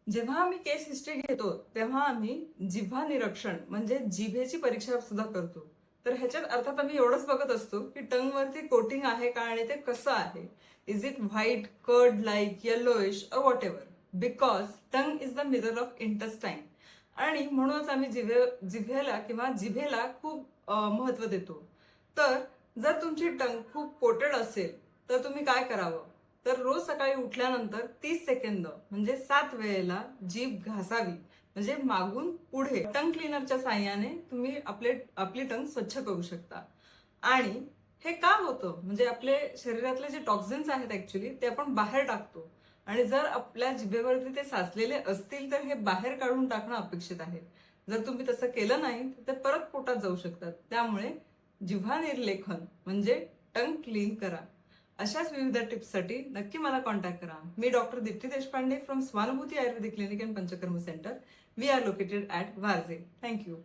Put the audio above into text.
जेव्हा आम्ही केस हिस्ट्री घेतो तेव्हा आम्ही जिव्हा निरीक्षण म्हणजे जिभेची परीक्षा सुद्धा करतो. तर ह्याच्यात अर्थात आम्ही एवढंच बघत असतो की टंग वरती कोटिंग आहे का आणि ते कसं आहे. Is it white, curd like, yellowish or whatever. Because tongue is the mirror of intestine आणि म्हणूनच आम्ही जिभेला किंवा जिभेला खूप महत्व देतो. तर जर तुमची टंग खूप कोटेड असेल तर तुम्ही काय करावं, तर रोज सकाळी उठल्यानंतर 30 सेकंद म्हणजे 7 वेळेला जीभ घासावी. म्हणजे मागून पुढे टंग क्लीनरच्या साहाय्याने तुम्ही आपली टंग स्वच्छ करू शकता. आणि हे का होतं, म्हणजे आपले शरीरातले जे टॉक्झिन्स आहेत ऍक्च्युली ते आपण बाहेर टाकतो आणि जर आपल्या जिभेवरती ते साचलेले असतील तर हे बाहेर काढून टाकणं अपेक्षित आहे. जर तुम्ही तसं केलं नाही तर ते परत पोटात जाऊ शकतात. त्यामुळे जिव्हा निर्लेखन म्हणजे टंग क्लीन करा. अशाच विविध टिप्ससाठी नक्की मला कॉन्टॅक्ट करा. मी doctor Dipti Deshpande from Swanubhuti ayurvedic clinic and Panchakarma centre. We are located at Warje. Thank you.